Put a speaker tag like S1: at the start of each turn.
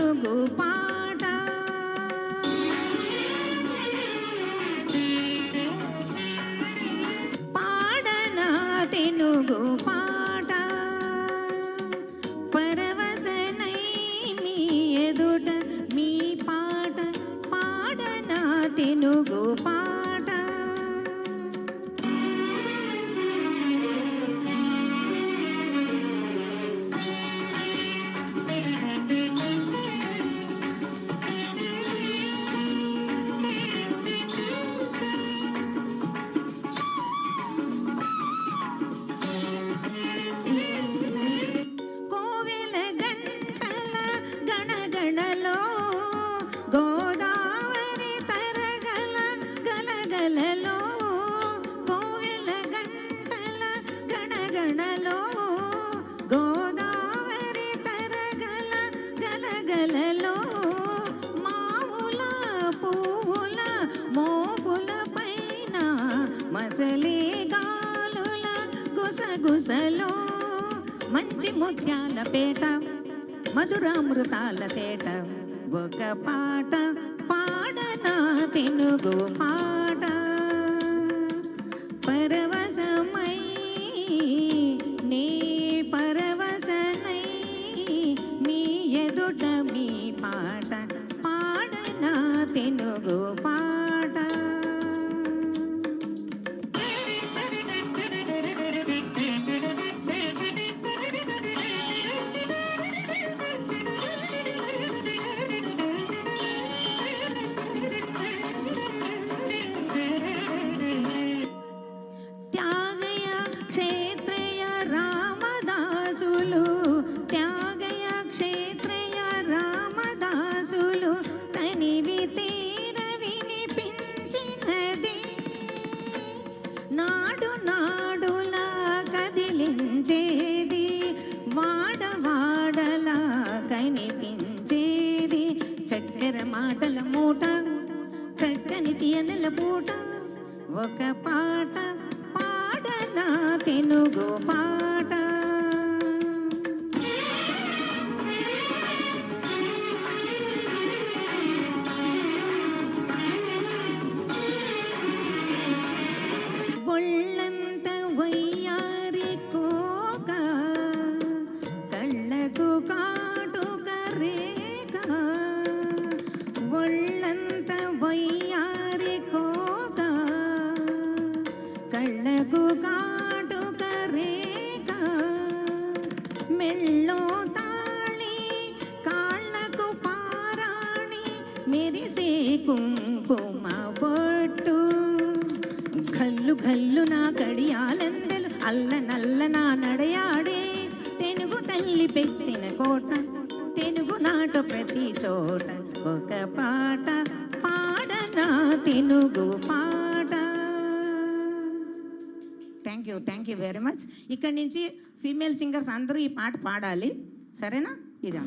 S1: తెలుగు పాట పాడనా తెలుగు పాట పరవశనై మీ ఎదుట మీ పాట పాడనా తెలుగు పాట గోదావరి తరగల గలగలలో కోవెల గంటల గణగణలో గోదావరి తరగల గలగలలో మావుల పువ్వుల మోపుల పైన మసలి గాలుల గుసగుసలో మంచి ముత్యాల పేట మధురామృతాల తేట ఒక పాట పాడనా తెలుగు పాట పరవశమై నీ పరవశనై మీ ఎదుట మీ పాట పాడనా తెలుగు పాట నాడు నాడులా కదిలించేది వాడవాడలా కనిపించేది చక్కెర మాటల మూట చక్కని తీయనల పూట ఒక పాట పాడనా తెలుగు పాట ఒళ్ళంత వయ్యారి కోక కళ్ళకు కాటుక రేఖ ఒళ్ళంత వయ్యారి కోక కళ్ళకు కాటుక రేఖ మెళ్ళో తాళి కాళ్ళకు పారాణి మెరిసే కుంకుమ బొట్టు గల్లు గల్లు నా కడియాలందెలు అల్ల నల్ల నా నడయాడే తెనుగు తల్లి పెట్టిన కోట తెనుగు నాట ప్రతి చోట ఒక పాట పాడనా తెలుగు పాట. Thank you very much. ఇక్కడి నుంచి ఫీమేల్ సింగర్స్ అందరూ ఈ పాట పాడాలి, సరేనా? ఇది